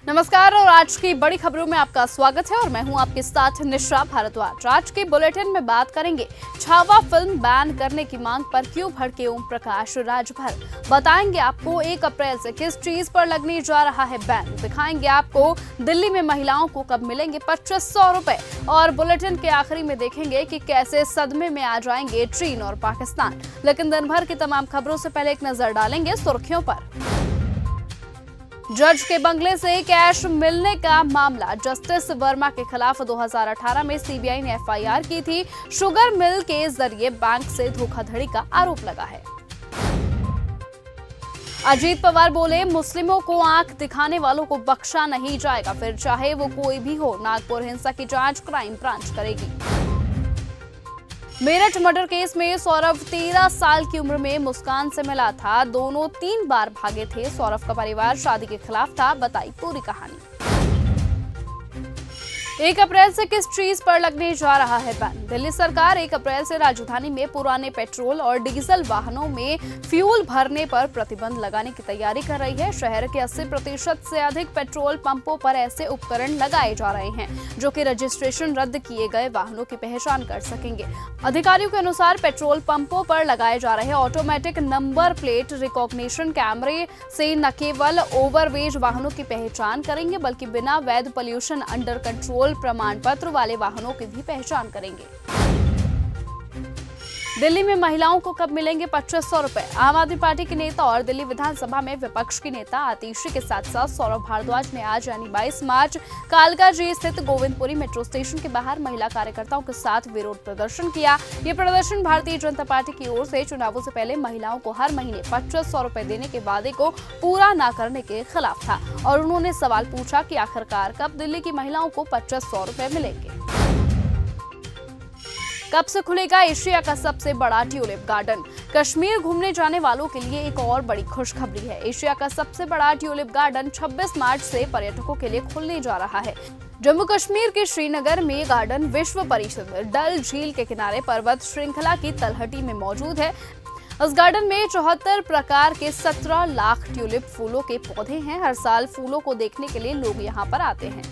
नमस्कार और आज की बड़ी खबरों में आपका स्वागत है और मैं हूं आपके साथ निशा भारद्वाज। आज के बुलेटिन में बात करेंगे छावा फिल्म बैन करने की मांग पर क्यों भड़के ओम प्रकाश राजभर। बताएंगे आपको 1 अप्रैल से किस चीज पर लगने जा रहा है बैन। दिखाएंगे आपको दिल्ली में महिलाओं को कब मिलेंगे 2500 रुपए और बुलेटिन के आखिरी में देखेंगे कि कैसे सदमे में आ जाएंगे चीन और पाकिस्तान। लेकिन दिन भर की तमाम खबरों से पहले एक नजर डालेंगे सुर्खियों पर। जज के बंगले से कैश मिलने का मामला। जस्टिस वर्मा के खिलाफ 2018 में सीबीआई ने एफआईआर की थी। शुगर मिल के जरिए बैंक से धोखाधड़ी का आरोप लगा है। अजीत पवार बोले, मुस्लिमों को आंख दिखाने वालों को बख्शा नहीं जाएगा, फिर चाहे वो कोई भी हो। नागपुर हिंसा की जांच क्राइम ब्रांच करेगी। मेरठ मर्डर केस में सौरभ 13 साल की उम्र में मुस्कान से मिला था। दोनों 3 बार भागे थे। सौरभ का परिवार शादी के खिलाफ था। बताई पूरी कहानी। 1 अप्रैल से किस चीज पर लगने जा रहा है बैन। दिल्ली सरकार 1 अप्रैल से राजधानी में पुराने पेट्रोल और डीजल वाहनों में फ्यूल भरने पर प्रतिबंध लगाने की तैयारी कर रही है। शहर के 80% से अधिक पेट्रोल पंपों पर ऐसे उपकरण लगाए जा रहे हैं जो कि रजिस्ट्रेशन रद्द किए गए वाहनों की पहचान कर सकेंगे। अधिकारियों के अनुसार पेट्रोल पंपों पर लगाए जा रहे ऑटोमेटिक नंबर प्लेट रिकॉग्निशन कैमरे से न केवल ओवरवेज वाहनों की पहचान करेंगे बल्कि बिना वैध पोल्यूशन अंडर कंट्रोल प्रमाण पत्र वाले वाहनों की भी पहचान करेंगे। दिल्ली में महिलाओं को कब मिलेंगे 2500 रुपए। आम आदमी पार्टी के नेता और दिल्ली विधानसभा में विपक्ष की नेता आतिशी के साथ साथ सौरभ भारद्वाज ने आज यानी 22 मार्च कालकाजी स्थित गोविंदपुरी मेट्रो स्टेशन के बाहर महिला कार्यकर्ताओं के साथ विरोध प्रदर्शन किया। ये प्रदर्शन भारतीय जनता पार्टी की ओर से चुनावों से पहले महिलाओं को हर महीने 2500 रुपए देने के वादे को पूरा न करने के खिलाफ था और उन्होंने सवाल पूछा कि आखिरकार कब दिल्ली की महिलाओं को 2500 रुपए मिलेंगे। कब से खुलेगा एशिया का सबसे बड़ा ट्यूलिप गार्डन। कश्मीर घूमने जाने वालों के लिए एक और बड़ी खुशखबरी है। एशिया का सबसे बड़ा ट्यूलिप गार्डन 26 मार्च से पर्यटकों के लिए खुलने जा रहा है। जम्मू कश्मीर के श्रीनगर में गार्डन विश्व परिचित डल झील के किनारे पर्वत श्रृंखला की तलहटी में मौजूद है। इस गार्डन में 74 प्रकार के 17 लाख ट्यूलिप फूलों के पौधे हैं। हर साल फूलों को देखने के लिए लोग यहाँ पर आते हैं।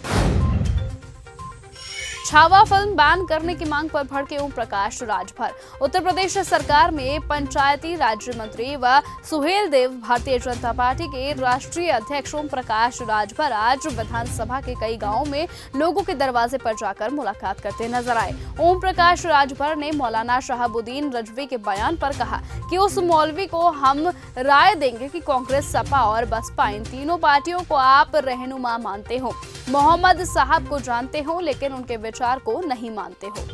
छावा फिल्म बैन करने की मांग पर भड़के ओम प्रकाश राजभर। उत्तर प्रदेश सरकार में पंचायती राज्य मंत्री व सुहेल देव भारतीय जनता पार्टी के राष्ट्रीय अध्यक्ष ओम प्रकाश राजभर आज विधानसभा के कई गांवों में लोगों के दरवाजे पर जाकर मुलाकात करते नजर आए। ओम प्रकाश राजभर ने मौलाना शहाबुद्दीन रजवी के बयान पर कहा कि उस मौलवी को हम राय देंगे कि कांग्रेस, सपा और बसपा इन तीनों पार्टियों को आप रहनुमा मानते हो, मोहम्मद साहब को जानते हो लेकिन उनके विचार को नहीं मानते हो।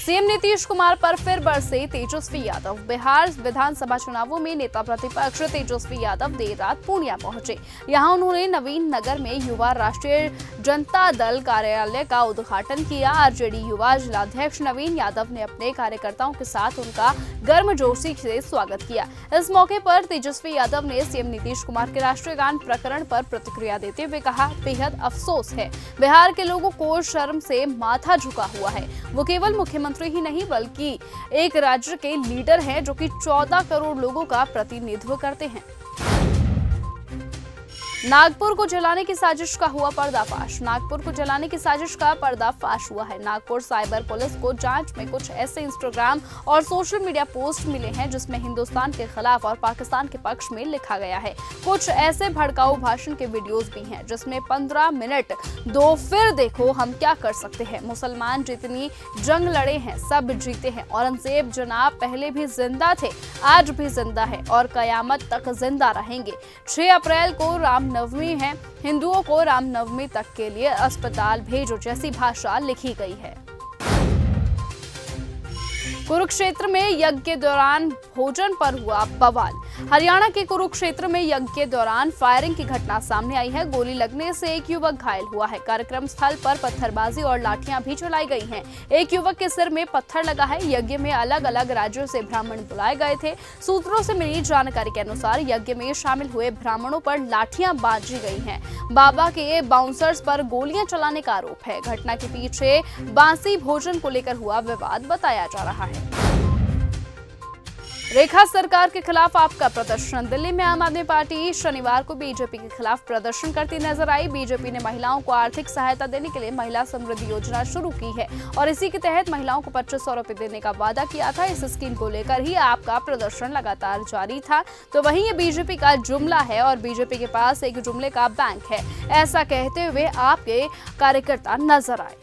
सीएम नीतीश कुमार पर फिर बरसे तेजस्वी यादव। बिहार विधानसभा चुनावों में नेता प्रतिपक्ष तेजस्वी यादव देर रात पूर्णिया पहुंचे। यहां उन्होंने नवीन नगर में युवा राष्ट्रीय जनता दल कार्यालय का उद्घाटन किया। आरजेडी युवा जिलाध्यक्ष नवीन यादव ने अपने कार्यकर्ताओं के साथ उनका गर्मजोशी से स्वागत किया। इस मौके पर तेजस्वी यादव ने सीएम नीतीश कुमार के राष्ट्रीय गान प्रकरण पर प्रतिक्रिया देते हुए कहा, बेहद अफसोस है, बिहार के लोगों को शर्म से माथा झुका हुआ है। वो केवल मुख्यमंत्री ही नहीं बल्कि एक राज्य के लीडर हैं जो कि 14 करोड़ लोगों का प्रतिनिधित्व करते हैं। नागपुर को जलाने की साजिश का हुआ पर्दाफाश। नागपुर को जलाने की साजिश का पर्दाफाश हुआ है। नागपुर साइबर पुलिस को जांच में कुछ ऐसे इंस्टाग्राम और सोशल मीडिया पोस्ट मिले हैं जिसमें हिंदुस्तान के खिलाफ और पाकिस्तान के पक्ष में लिखा गया है। कुछ ऐसे भड़काऊ भाषण के वीडियोस भी हैं जिसमें 15 मिनट दो फिर देखो हम क्या कर सकते हैं, मुसलमान जितनी जंग लड़े हैं सब जीते हैं, औरंगजेब जनाब पहले भी जिंदा थे, आज भी जिंदा है और कयामत तक जिंदा रहेंगे। 6 अप्रैल को रामनवमी है, हिंदुओं को रामनवमी तक के लिए अस्पताल भेजो जैसी भाषा लिखी गई है। कुरुक्षेत्र में यज्ञ के दौरान भोजन पर हुआ बवाल। हरियाणा के कुरुक्षेत्र में यज्ञ के दौरान फायरिंग की घटना सामने आई है। गोली लगने से एक युवक घायल हुआ है। कार्यक्रम स्थल पर पत्थरबाजी और लाठियां भी चलाई गई हैं। एक युवक के सिर में पत्थर लगा है। यज्ञ में अलग अलग राज्यों से ब्राह्मण बुलाए गए थे। सूत्रों से मिली जानकारी के अनुसार यज्ञ में शामिल हुए ब्राह्मणों पर लाठियां बाजी गई हैं। बाबा के बाउंसर्स पर गोलियां चलाने का आरोप है। घटना के पीछे बासी भोजन को लेकर हुआ विवाद बताया जा रहा है। रेखा सरकार के खिलाफ आपका प्रदर्शन। दिल्ली में आम आदमी पार्टी शनिवार को बीजेपी के खिलाफ प्रदर्शन करती नजर आई। बीजेपी ने महिलाओं को आर्थिक सहायता देने के लिए महिला समृद्धि योजना शुरू की है और इसी के तहत महिलाओं को 2500 रुपए देने का वादा किया था। इस स्कीम को लेकर ही आपका प्रदर्शन लगातार जारी था। तो वहीं ये बीजेपी का जुमला है और बीजेपी के पास एक जुमले का बैंक है, ऐसा कहते हुए आपके कार्यकर्ता नजर आए।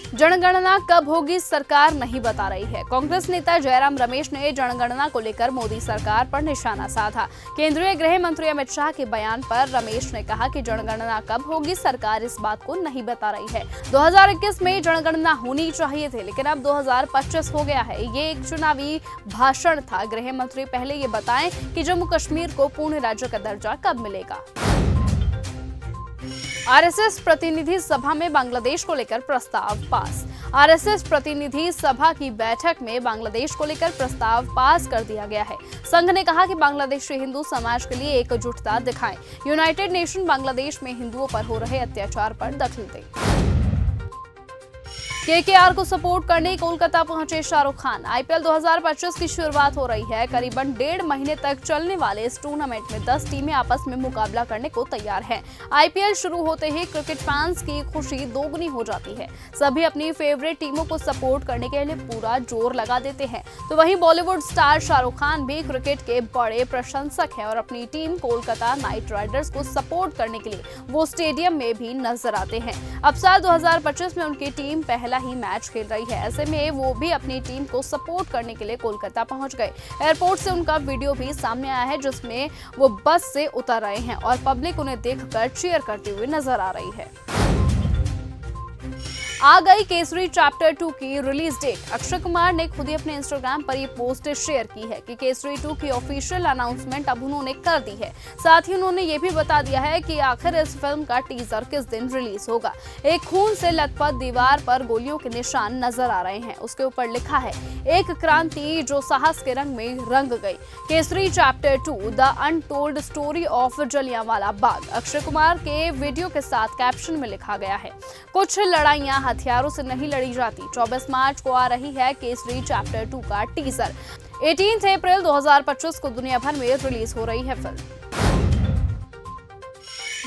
जनगणना कब होगी सरकार नहीं बता रही है। कांग्रेस नेता जयराम रमेश ने जनगणना को लेकर मोदी सरकार पर निशाना साधा। केंद्रीय गृह मंत्री अमित शाह के बयान पर रमेश ने कहा कि जनगणना कब होगी सरकार इस बात को नहीं बता रही है। 2021 में जनगणना होनी चाहिए थी, लेकिन अब 2025 हो गया है। ये एक चुनावी भाषण था। गृह मंत्री पहले ये बताएं कि जम्मू कश्मीर को पूर्ण राज्य का दर्जा कब मिलेगा। आरएसएस प्रतिनिधि सभा में बांग्लादेश को लेकर प्रस्ताव पास। आरएसएस प्रतिनिधि सभा की बैठक में बांग्लादेश को लेकर प्रस्ताव पास कर दिया गया है। संघ ने कहा कि बांग्लादेशी हिंदू समाज के लिए एकजुटता दिखाएं। यूनाइटेड नेशन बांग्लादेश में हिंदुओं पर हो रहे अत्याचार पर दखल दे। केकेआर को सपोर्ट करने कोलकाता पहुंचे शाहरुख खान। आईपीएल 2025 की शुरुआत हो रही है। करीबन 1.5 महीने तक चलने वाले इस टूर्नामेंट में 10 टीमें आपस में मुकाबला करने को तैयार हैं। आईपीएल शुरू होते ही क्रिकेट फैंस की खुशी दोगुनी हो जाती है। सभी अपनी फेवरेट टीमों को सपोर्ट करने के लिए पूरा जोर लगा देते हैं। तो वहीं बॉलीवुड स्टार शाहरुख खान भी क्रिकेट के बड़े प्रशंसक हैं और अपनी टीम कोलकाता नाइट राइडर्स को सपोर्ट करने के लिए वो स्टेडियम में भी नजर आते हैं। अब साल 2025 में उनकी टीम पहला ही मैच खेल रही है। ऐसे में वो भी अपनी टीम को सपोर्ट करने के लिए कोलकाता पहुंच गए। एयरपोर्ट से उनका वीडियो भी सामने आया है, जिसमें वो बस से उतर रहे हैं और पब्लिक उन्हें देखकर चीयर करते हुए नजर आ रही है। आ गई केसरी चैप्टर 2 की रिलीज डेट। अक्षय कुमार ने खुद ही अपने इंस्टाग्राम पर ये पोस्ट शेयर की है कि केसरी 2 की ऑफिशियल अनाउंसमेंट अब उन्होंने कर दी है। साथ ही उन्होंने ये भी बता दिया है कि आखिर इस फिल्म का टीजर किस दिन रिलीज होगा। एक खून से लथपथ दीवार पर गोलियों के निशान नजर आ रहे हैं। उसके ऊपर लिखा है, एक क्रांति जो साहस के रंग में रंग गई। Kesari chapter 2 the untold story of Jallianwala Bagh. Akshay Kumar के वीडियो के साथ कैप्शन में लिखा गया है, कुछ लड़ाइयां हथियारों से नहीं लड़ी जाती। 24 मार्च को आ रही है केसरी चैप्टर 2 का टीजर। 18 अप्रैल 2025 को दुनिया भर में रिलीज हो रही है फिल्म।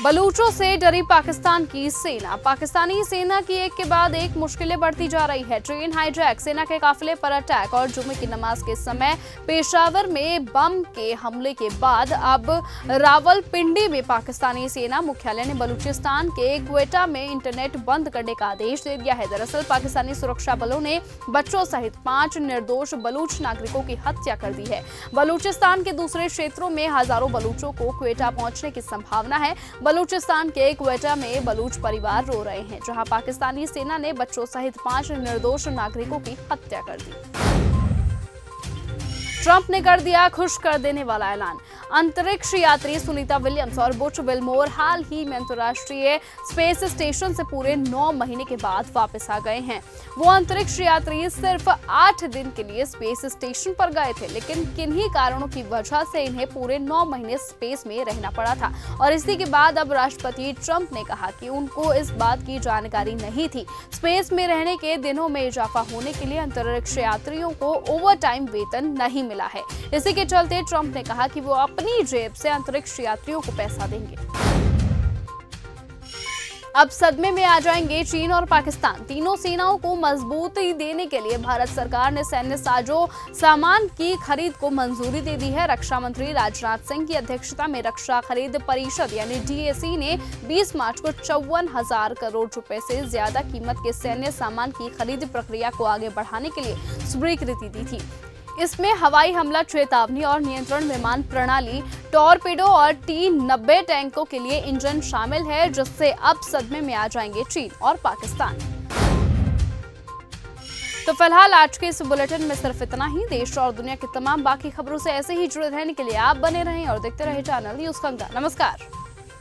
बलूचों से डरी पाकिस्तान की सेना। पाकिस्तानी सेना की एक के बाद एक मुश्किलें बढ़ती जा रही है। ट्रेन हाईजैक, सेना के काफिले पर अटैक और जुमे की नमाज के समय पेशावर में बम के हमले के बाद अब रावलपिंडी में पाकिस्तानी सेना मुख्यालय ने बलूचिस्तान के क्वेटा में इंटरनेट बंद करने का आदेश दे दिया है। दरअसल पाकिस्तानी सुरक्षा बलों ने बच्चों सहित 5 निर्दोष बलूच नागरिकों की हत्या कर दी है। बलूचिस्तान के दूसरे क्षेत्रों में हजारों बलूचों को क्वेटा पहुंचने की संभावना है। बलूचिस्तान के क्वेटा में बलूच परिवार रो रहे हैं, जहां पाकिस्तानी सेना ने बच्चों सहित 5 निर्दोष नागरिकों की हत्या कर दी। ट्रंप ने कर दिया खुश कर देने वाला ऐलान। अंतरिक्ष यात्री सुनीता विलियम्स और बुच विल्मोर हाल ही में अंतर्राष्ट्रीय स्पेस स्टेशन से पूरे 9 महीने के बाद वापस आ गए हैं। वो अंतरिक्ष यात्री सिर्फ 8 दिन के लिए स्पेस स्टेशन पर गए थे, लेकिन किन्हीं कारणों की वजह से इन्हें पूरे 9 महीने स्पेस में रहना पड़ा था। और इसी के बाद अब राष्ट्रपति ट्रंप ने कहा कि उनको इस बात की जानकारी नहीं थी। स्पेस में रहने के दिनों में इजाफा होने के लिए अंतरिक्ष यात्रियों को ओवर टाइम वेतन नहीं मिला है। इसी के चलते ट्रंप ने कहा कि वो अपनी जेब से अंतरिक्ष यात्रियों को पैसा देंगे। अब सदमे में आ जाएंगे चीन और पाकिस्तान। तीनों सेनाओं को मजबूती देने के लिए भारत सरकार ने सैन्य साजो सामान की खरीद को मंजूरी दे दी है। रक्षा मंत्री राजनाथ सिंह की अध्यक्षता में रक्षा खरीद परिषद यानी डीएसी ने 20 मार्च को 54,000 करोड़ रुपए से ज्यादा कीमत के सैन्य सामान की खरीद प्रक्रिया को आगे बढ़ाने के लिए स्वीकृति दी थी। इसमें हवाई हमला चेतावनी और नियंत्रण विमान प्रणाली, टॉरपीडो और T-90 टैंकों के लिए इंजन शामिल है, जिससे अब सदमे में आ जाएंगे चीन और पाकिस्तान। तो फिलहाल आज के इस बुलेटिन में सिर्फ इतना ही। देश और दुनिया की तमाम बाकी खबरों से ऐसे ही जुड़े रहने के लिए आप बने रहें और देखते रहे चैनल न्यूज़ गंगा। नमस्कार।